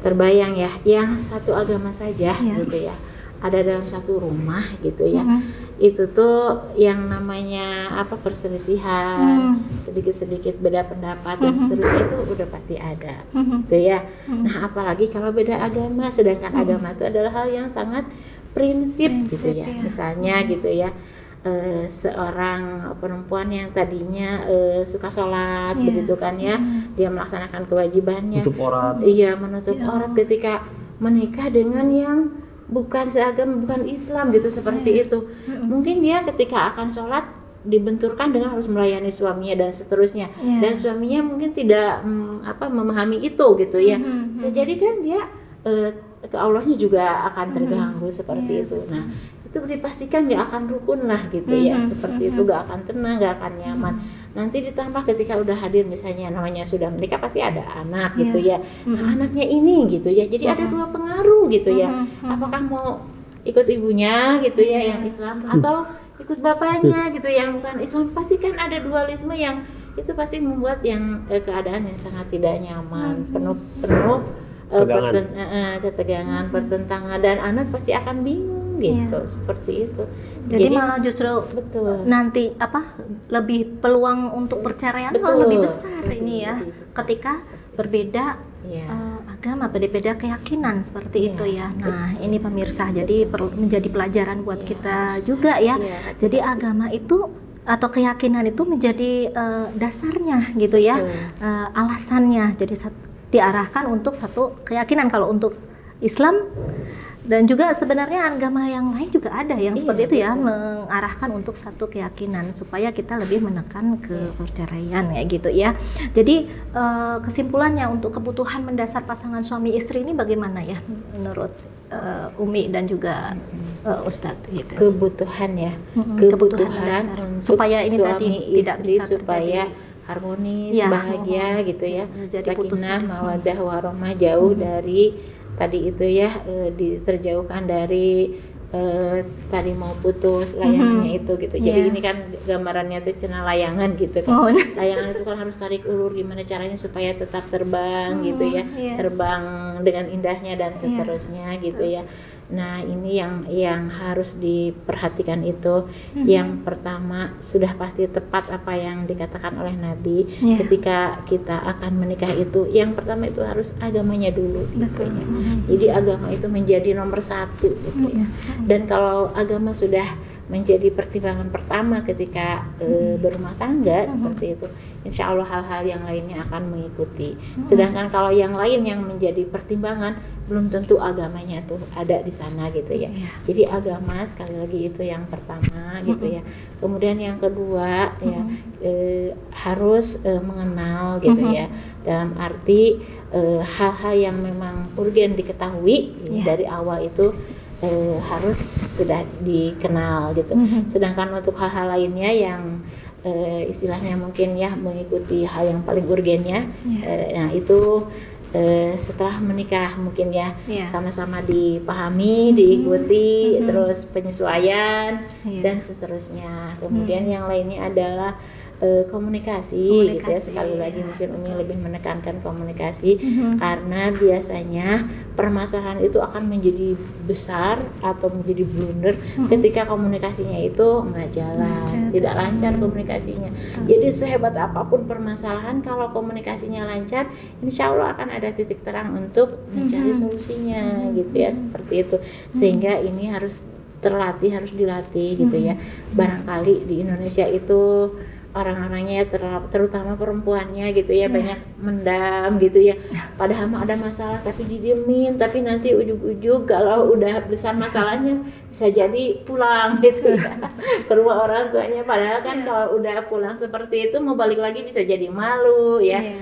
C: terbayang ya, yang satu agama saja, gitu ya, ada dalam satu rumah, gitu ya. Itu tuh yang namanya perselisihan, sedikit-sedikit beda pendapat dan seterusnya itu udah pasti ada, gitu ya. Nah, apalagi kalau beda agama, sedangkan agama itu adalah hal yang sangat prinsip gitu ya. Misalnya gitu ya, seorang perempuan yang tadinya suka sholat, begitu kan ya, dia melaksanakan kewajibannya, menutup aurat ketika menikah dengan yang bukan seagama, bukan Islam, gitu, seperti itu. Mungkin dia ketika akan sholat dibenturkan dengan harus melayani suaminya dan seterusnya, dan suaminya mungkin tidak memahami itu, gitu ya. Jadi kan dia ke Allahnya juga akan terganggu, seperti itu. Nah, itu dipastikan dia akan rukun lah, gitu ya, seperti itu, gak akan tenang, gak akan nyaman. Nanti ditambah ketika udah hadir, misalnya namanya sudah menikah, pasti ada anak, gitu ya. Nah, anaknya ini, gitu ya, jadi ada dua pengaruh, gitu ya. Apakah mau ikut ibunya, gitu ya, yang Islam, atau ikut bapaknya, gitu, yang bukan Islam? Pasti kan ada dualisme yang itu pasti membuat yang keadaan yang sangat tidak nyaman, penuh ketegangan, pertentangan, dan anak pasti akan bingung, gitu, seperti itu.
A: Jadi malah justru nanti lebih peluang untuk perceraian malah lebih besar ini ya, ketika berbeda agama, beda keyakinan, seperti itu ya. Nah, ini pemirsa, jadi perlu menjadi pelajaran buat kita juga ya. Jadi agama itu atau keyakinan itu menjadi dasarnya, gitu ya, alasannya. Jadi diarahkan untuk satu keyakinan. Kalau untuk Islam. Dan juga sebenarnya agama yang lain juga ada yang seperti itu ya, mengarahkan untuk satu keyakinan supaya kita lebih menekan ke perceraian ya gitu ya. Jadi kesimpulannya untuk kebutuhan mendasar pasangan suami istri ini bagaimana ya menurut Umi dan juga Ustadz gitu.
C: Kebutuhan ya, kebutuhan untuk
A: supaya ini
C: suami
A: tadi
C: istri supaya harmonis,
A: ya,
C: bahagia gitu ya, sakinah,
A: putusnya.
C: mawaddah, warahmah, jauh dari tadi itu ya, terjauhkan dari tadi mau putus layangannya itu gitu. Jadi ini kan gambarannya tuh cina layangan gitu kan. Layangan itu kan harus tarik ulur, gimana caranya supaya tetap terbang gitu ya, terbang dengan indahnya dan seterusnya gitu ya. Nah ini yang harus diperhatikan itu. Yang pertama sudah pasti tepat apa yang dikatakan oleh Nabi ketika kita akan menikah itu. Yang pertama itu harus agamanya dulu gitu ya. Jadi agama itu menjadi nomor satu gitu ya. Dan kalau agama sudah menjadi pertimbangan pertama ketika berumah tangga seperti itu, insya Allah hal-hal yang lainnya akan mengikuti. Sedangkan kalau yang lain yang menjadi pertimbangan, belum tentu agamanya tuh ada di sana gitu ya. Jadi agama sekali lagi itu yang pertama gitu ya. Kemudian yang kedua ya harus mengenal gitu ya, dalam arti hal-hal yang memang urgen diketahui dari awal itu harus sudah dikenal gitu. Sedangkan untuk hal-hal lainnya yang istilahnya mungkin ya mengikuti hal yang paling urgennya, nah itu setelah menikah mungkin ya sama-sama dipahami, diikuti, terus penyesuaian dan seterusnya. Kemudian yang lainnya adalah komunikasi gitu ya. Sekali lagi mungkin Umi lebih menekankan komunikasi karena biasanya permasalahan itu akan menjadi besar atau menjadi blunder ketika komunikasinya itu nggak jalan, tidak lancar komunikasinya. Jadi sehebat apapun permasalahan, kalau komunikasinya lancar, insya Allah akan ada titik terang untuk mencari solusinya gitu ya, seperti itu. Sehingga ini harus terlatih, harus dilatih gitu ya. Barangkali di Indonesia itu orang-orangnya terutama perempuannya gitu ya banyak mendam gitu ya, padahal mah ada masalah tapi didiemin, tapi nanti ujug-ujug kalau udah besar masalahnya bisa jadi pulang gitu ya ke rumah orang tuanya, padahal kan kalau udah pulang seperti itu mau balik lagi bisa jadi malu ya,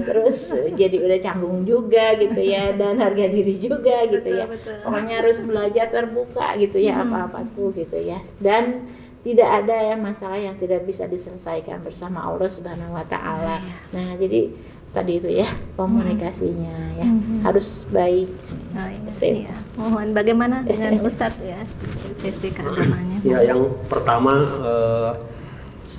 C: terus jadi udah canggung juga gitu ya, dan harga diri juga gitu ya. Pokoknya harus belajar terbuka gitu ya, apa-apa tuh gitu ya. Dan tidak ada ya masalah yang tidak bisa diselesaikan bersama Allah Subhanahu wa taala. Nah, jadi tadi itu ya komunikasinya ya harus baik.
A: Mohon bagaimana dengan Ustadz ya sisi keagamannya?
B: Ya, yang pertama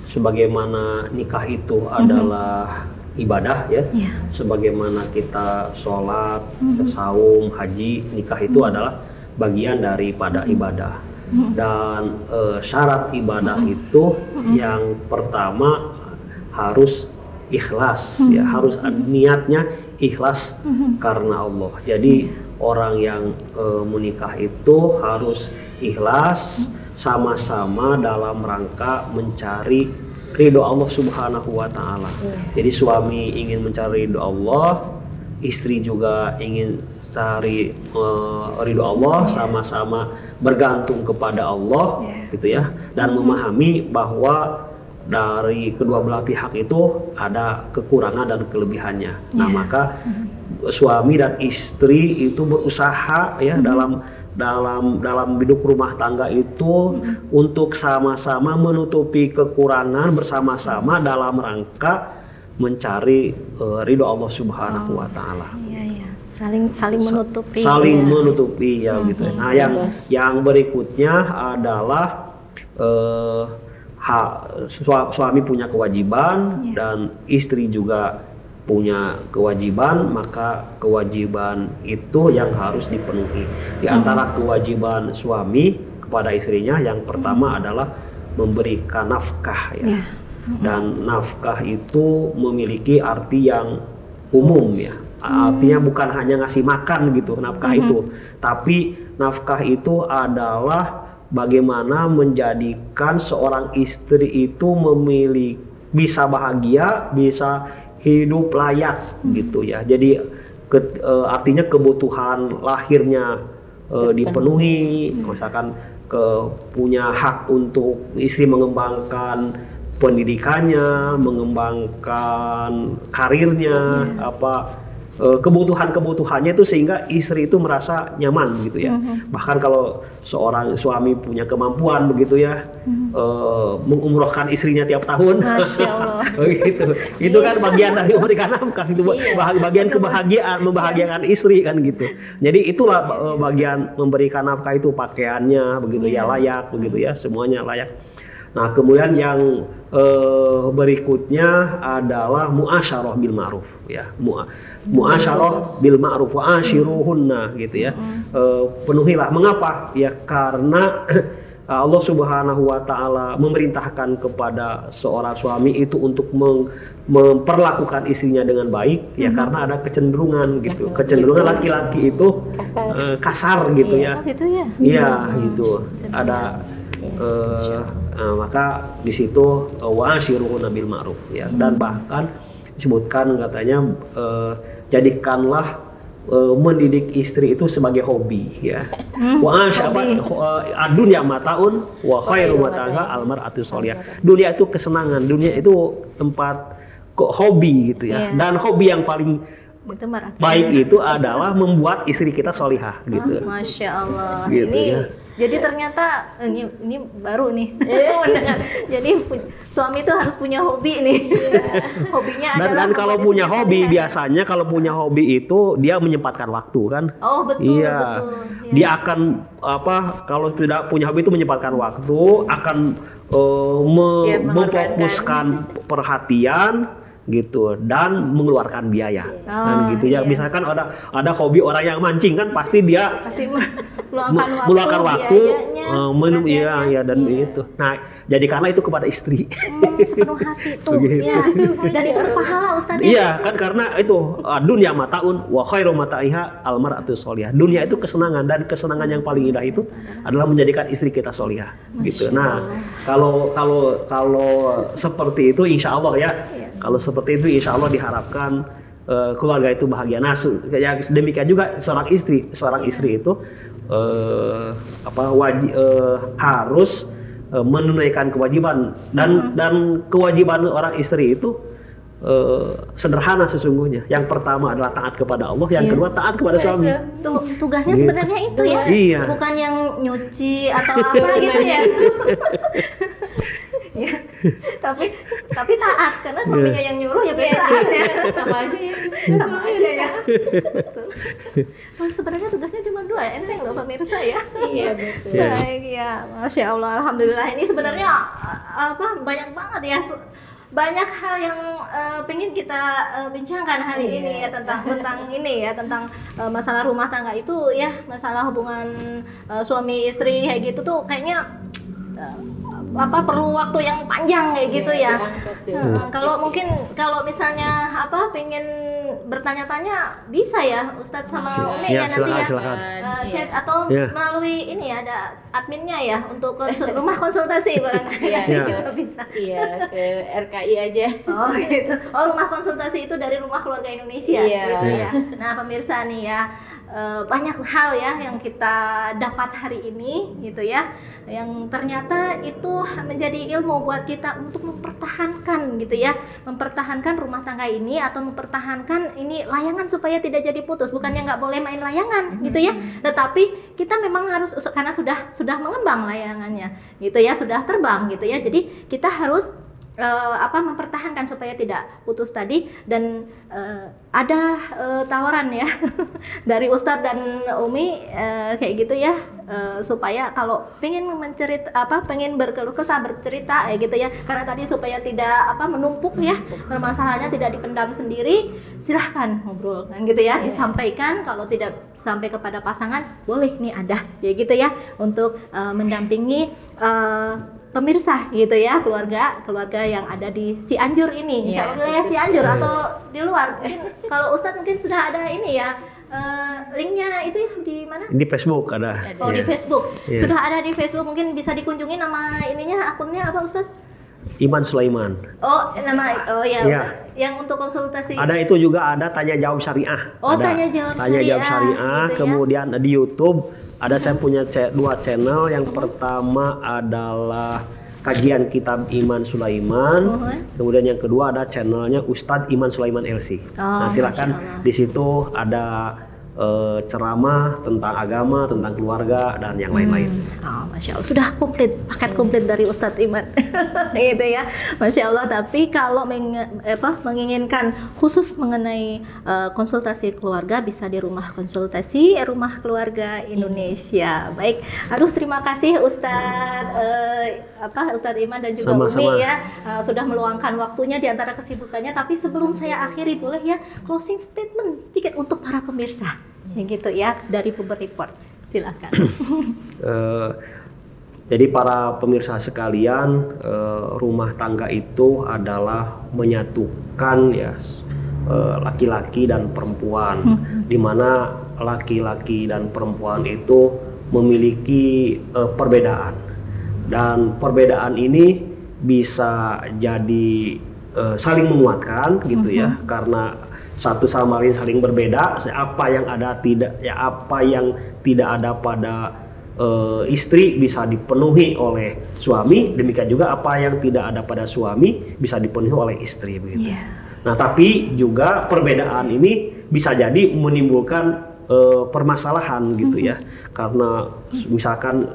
B: sebagaimana nikah itu adalah ibadah ya. Sebagaimana kita sholat, saum, haji, nikah itu adalah bagian daripada ibadah. Dan syarat ibadah itu yang pertama harus ikhlas ya, harus niatnya ikhlas karena Allah. Jadi orang yang menikah itu harus ikhlas, sama-sama dalam rangka mencari ridho Allah Subhanahu wa taala. Jadi suami ingin mencari ridho Allah, istri juga ingin cari ridho Allah, sama-sama bergantung kepada Allah gitu ya, dan memahami bahwa dari kedua belah pihak itu ada kekurangan dan kelebihannya. Nah, maka suami dan istri itu berusaha ya dalam hidup rumah tangga itu untuk sama-sama menutupi kekurangan bersama-sama dalam rangka mencari ridho Allah Subhanahu wa taala.
A: Saling menutupi.
B: Menutupi ya gitu. Nah, yang berikutnya adalah suami punya kewajiban dan istri juga punya kewajiban, maka kewajiban itu yang harus dipenuhi. Di antara kewajiban suami kepada istrinya yang pertama adalah memberikan nafkah ya. Dan nafkah itu memiliki arti yang umum ya. Artinya bukan hanya ngasih makan gitu nafkah itu, tapi nafkah itu adalah bagaimana menjadikan seorang istri itu bisa bahagia, bisa hidup layak gitu ya. Jadi artinya kebutuhan lahirnya dipenuhi, misalkan punya hak untuk istri mengembangkan pendidikannya, mengembangkan karirnya, kebutuhan-kebutuhannya itu sehingga istri itu merasa nyaman gitu ya. Bahkan kalau seorang suami punya kemampuan begitu ya, mengumrohkan istrinya tiap tahun,
A: Masya Allah.
B: begitu. Itu kan bagian dari memberikan nafkah, itu bagian kebahagiaan, membahagiakan istri kan gitu. Jadi itulah bagian memberikan nafkah itu, pakaiannya begitu ya layak begitu ya, semuanya layak. Nah kemudian yang berikutnya adalah muasyarah bil ma'ruf ya, muasyarah bil ma'ruf wa ashiruhunna gitu ya. Penuhilah, mengapa ya, karena Allah Subhanahu wa taala memerintahkan kepada seorang suami itu untuk memperlakukan istrinya dengan baik ya, karena ada kecenderungan gitu, kecenderungan laki-laki itu kasar gitu ya.
A: Oh gitu ya.
B: Iya gitu. Ada maka di situ wa'ashiruhunna bil ma'ruf ya, dan bahkan disebutkan katanya jadikanlah mendidik istri itu sebagai hobi ya. Dunya mataun wa khairu mataha almar'atu sholihah. Dunia itu kesenangan, dunia itu tempat hobi gitu ya. Dan hobi yang paling baik itu adalah membuat istri kita sholihah gitu.
A: Masya Allah.
B: Gitu,
A: ini
B: ya.
A: Jadi ternyata ini baru nih mendengar. Jadi suami itu harus punya hobi nih. Hobinya adalah.
B: Dan kalau punya hobi biasanya kalau punya hobi itu dia menyempatkan waktu kan.
A: Oh betul.
B: Iya.
A: Betul.
B: Dia akan kalau tidak punya hobi itu menyempatkan waktu, akan memfokuskan perhatian gitu dan mengeluarkan biaya kan gitu ya. Misalkan ada hobi orang yang mancing kan, pasti dia meluangkan waktu minum dan itu. Nah, jadikanlah itu kepada istri
A: sepenuh hati tuh ya. Dan itu berpahala Ustaz.
B: Iya kan, karena itu dunya mataun wa khairu mataiha almar'atu sholihah. Dunia itu kesenangan, dan kesenangan yang paling indah itu adalah menjadikan istri kita sholihah gitu. Nah, kalau seperti itu insya Allah ya. Kalau seperti itu insya Allah diharapkan keluarga itu bahagia. Nah, ya, demikian juga seorang istri itu harus menunaikan kewajiban, dan kewajiban orang istri itu sederhana sesungguhnya. Yang pertama adalah taat kepada Allah, yang kedua taat kepada suami.
A: Tugasnya sebenarnya itu ya, bukan yang nyuci atau apa gitu ya. Ya, tapi taat karena suaminya yang nyuruh ya berarti taat ya.
C: Sama aja ya.
A: Sama aja ya. Betul. Well, sebenarnya tugasnya cuma 2, enteng loh pemirsa ya.
C: Iya betul.
A: Baik ya, Masya Allah, alhamdulillah. Ini sebenarnya banyak banget ya. Banyak hal yang pengen kita bincangkan hari ini ya, tentang ini ya, tentang masalah rumah tangga itu ya, masalah hubungan suami istri kayak gitu tuh kayaknya perlu waktu yang panjang kayak gitu ya. Kalau misalnya pengen bertanya-tanya bisa ya Ustadz sama Umi ya nanti
B: silakan.
A: Chat atau melalui ini ya, ada adminnya ya untuk rumah konsultasi barangkali kita bisa.
C: Iya, ke RKI aja.
A: Oh gitu. Oh, rumah konsultasi itu dari Rumah Keluarga Indonesia gitu ya. Nah pemirsa nih ya, banyak hal ya yang kita dapat hari ini gitu ya, yang ternyata itu menjadi ilmu buat kita untuk mempertahankan gitu ya, mempertahankan rumah tangga ini atau mempertahankan ini layangan supaya tidak jadi putus. Bukannya nggak boleh main layangan gitu ya, tetapi kita memang harus, karena sudah mengembang layangannya gitu ya, sudah terbang gitu ya, jadi kita harus mempertahankan supaya tidak putus tadi. Dan ada tawaran ya dari Ustadz dan Umi kayak gitu ya, supaya kalau pengen pengen berkeluh kesah, bercerita gitu ya, karena tadi supaya tidak menumpuk ya permasalahannya, tidak dipendam sendiri, silahkan ngobrol kan gitu ya, disampaikan. Kalau tidak sampai kepada pasangan, boleh nih ada ya gitu ya, untuk mendampingi pemirsa gitu ya, keluarga yang ada di Cianjur ini, insya Allah wilayah Cianjur atau di luar. Mungkin kalau Ustadz mungkin sudah ada ini ya, linknya itu ya di mana?
B: Di Facebook ada.
A: Oh di Facebook, sudah ada di Facebook, mungkin bisa dikunjungi. Nama ininya, akunnya apa Ustadz?
B: Iman Sulaiman.
A: Oh, oh ya,
B: Ya.
A: Ustaz. Yang untuk konsultasi.
B: Ada itu juga, ada tanya jawab syariah.
A: Oh,
B: ada.
A: tanya jawab
B: Tanya jawab
A: syariah,
B: syariah.
A: gitu ya.
B: Kemudian di YouTube ada saya punya dua channel. Yang pertama adalah kajian kitab Iman Sulaiman. Kemudian yang kedua ada channelnya Ustadz Iman Sulaiman LC. Nah, silakan di situ ada ceramah tentang agama, tentang keluarga dan yang lain-lain.
A: Oh, Masya Allah, sudah komplit, paket komplit dari Ustadz Iman. Gitu ya, Masya Allah. Tapi kalau menginginkan khusus mengenai konsultasi keluarga, bisa di rumah konsultasi Rumah Keluarga Indonesia. Baik, aduh terima kasih Ustadz Iman dan juga
B: Sama-sama.
A: Umi ya, sudah meluangkan waktunya di antara kesibukannya. Tapi sebelum saya akhiri, boleh ya closing statement sedikit untuk para pemirsa, gitu ya, dari Puber Report. Silakan.
B: Jadi para pemirsa sekalian, rumah tangga itu adalah menyatukan ya laki-laki dan perempuan, di mana laki-laki dan perempuan itu memiliki perbedaan, dan perbedaan ini bisa jadi saling menguatkan gitu ya, karena satu sama lain saling berbeda. Apa yang tidak ada pada istri bisa dipenuhi oleh suami, demikian juga apa yang tidak ada pada suami bisa dipenuhi oleh istri begitu. Nah, tapi juga perbedaan ini bisa jadi menimbulkan permasalahan gitu ya, karena misalkan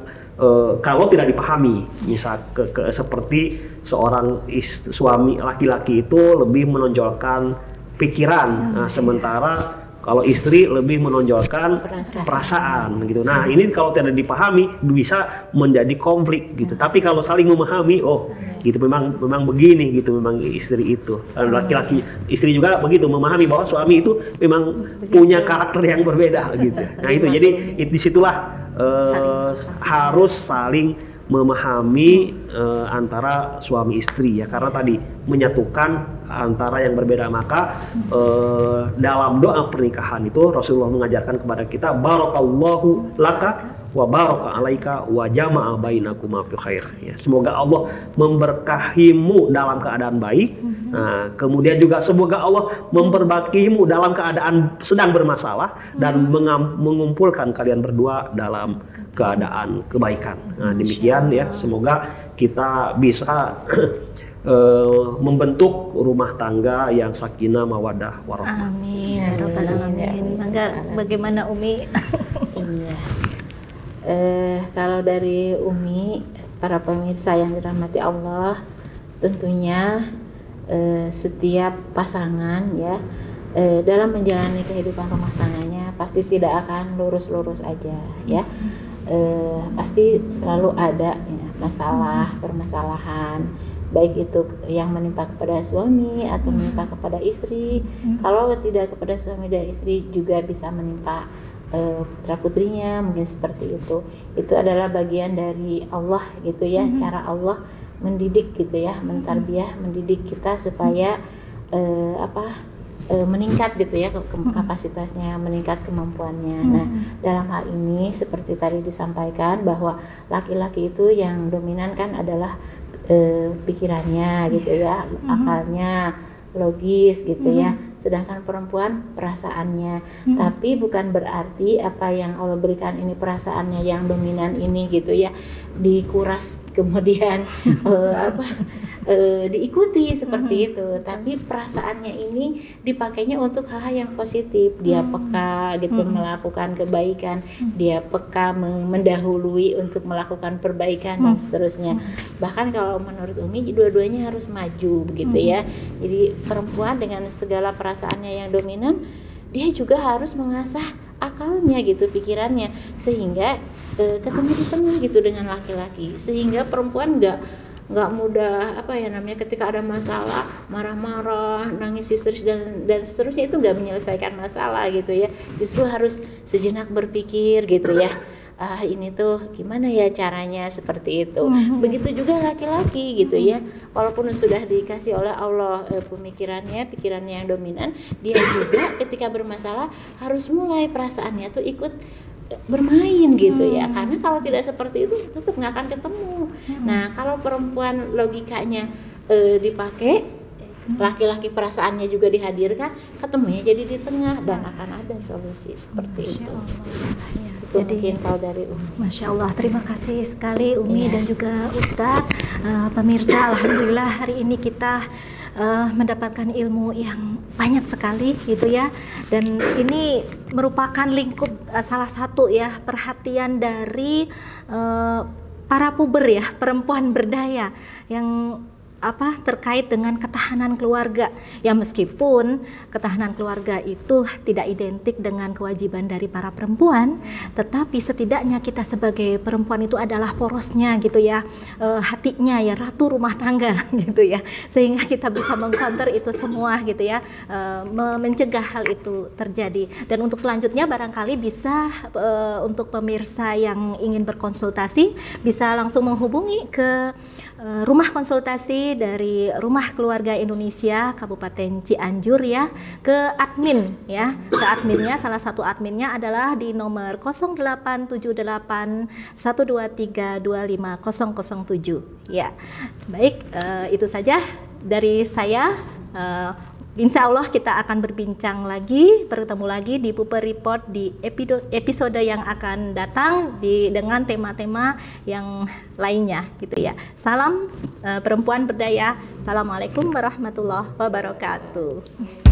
B: kalau tidak dipahami, misal seperti seorang suami laki-laki itu lebih menonjolkan pikiran, sementara kalau istri lebih menonjolkan perasaan gitu. Nah, ini kalau tidak dipahami bisa menjadi konflik gitu. Tapi kalau saling memahami, gitu memang begini gitu, memang istri itu. Dan laki-laki istri juga begitu, memahami bahwa suami itu memang punya karakter yang berbeda gitu. Nah, itu jadi disitulah harus saling memahami antara suami istri ya, karena tadi menyatukan antara yang berbeda. Maka dalam doa pernikahan itu Rasulullah mengajarkan kepada kita, barakallahu laka wa baraka alaika wa jama'a bainakuma fi khair ya. Semoga Allah memberkahimu dalam keadaan baik. Nah, kemudian juga semoga Allah memperbakimu dalam keadaan sedang bermasalah dan mengumpulkan kalian berdua dalam keadaan kebaikan. Nah, demikian ya, semoga kita bisa membentuk rumah tangga yang sakinah mawaddah warahmah.
A: Amin ya rabbal alamin. Mangga, bagaimana Umi?
C: Iya. Kalau dari Umi, para pemirsa yang dirahmati Allah, tentunya setiap pasangan ya dalam menjalani kehidupan rumah tangganya pasti tidak akan lurus-lurus aja ya. Pasti selalu ada ya, permasalahan, baik itu yang menimpa kepada suami atau menimpa kepada istri. Kalau tidak kepada suami dan istri, juga bisa menimpa putra putrinya, mungkin seperti itu. Itu adalah bagian dari Allah gitu ya, cara Allah mendidik gitu ya, mentarbiyah, mendidik kita supaya meningkat gitu ya kapasitasnya, meningkat kemampuannya. Nah, dalam hal ini seperti tadi disampaikan bahwa laki-laki itu yang dominan kan adalah pikirannya gitu ya, akalnya, logis gitu ya, sedangkan perempuan perasaannya. Tapi bukan berarti apa yang Allah berikan ini, perasaannya yang dominan ini gitu ya, dikuras kemudian diikuti seperti itu. Tapi perasaannya ini dipakainya untuk hal-hal yang positif. Dia peka gitu melakukan kebaikan, dia peka mendahului untuk melakukan perbaikan dan seterusnya. Bahkan kalau menurut Umi, dua-duanya harus maju begitu ya. Jadi perempuan dengan segala perasaannya yang dominan, dia juga harus mengasah akalnya gitu, pikirannya, sehingga ketemu di tengah gitu dengan laki-laki, sehingga perempuan nggak mudah ketika ada masalah marah-marah, nangis histeris dan seterusnya, itu nggak menyelesaikan masalah gitu ya. Justru harus sejenak berpikir gitu ya, ini tuh gimana ya caranya, seperti itu. Begitu juga laki-laki gitu ya, walaupun sudah dikasih oleh Allah pikirannya yang dominan, dia juga ketika bermasalah harus mulai perasaannya tuh ikut bermain gitu ya, karena kalau tidak seperti itu tetap nggak akan ketemu. Nah kalau perempuan logikanya dipakai, laki-laki perasaannya juga dihadirkan, ketemunya jadi di tengah dan akan ada solusi seperti itu. Itu
A: Jadi,
C: mungkin kalau dari Umi.
A: Masya Allah, terima kasih sekali Umi dan juga Ustadz. Pemirsa, alhamdulillah hari ini kita mendapatkan ilmu yang banyak sekali gitu ya, dan ini merupakan lingkup salah satu ya perhatian dari para puber ya, perempuan berdaya yang terkait dengan ketahanan keluarga. Ya meskipun ketahanan keluarga itu tidak identik dengan kewajiban dari para perempuan, tetapi setidaknya kita sebagai perempuan itu adalah porosnya gitu ya, hatinya ya, ratu rumah tangga gitu ya, sehingga kita bisa mengcounter itu semua gitu ya, mencegah hal itu terjadi. Dan untuk selanjutnya barangkali bisa untuk pemirsa yang ingin berkonsultasi bisa langsung menghubungi ke rumah konsultasi dari Rumah Keluarga Indonesia Kabupaten Cianjur ya, ke admin ya, ke adminnya. Salah satu adminnya adalah di nomor 087812325007 ya. Baik, itu saja dari saya. Insya Allah kita akan berbincang lagi, bertemu lagi di Puber Report di episode yang akan datang dengan tema-tema yang lainnya gitu ya. Salam perempuan berdaya. Assalamualaikum warahmatullahi wabarakatuh.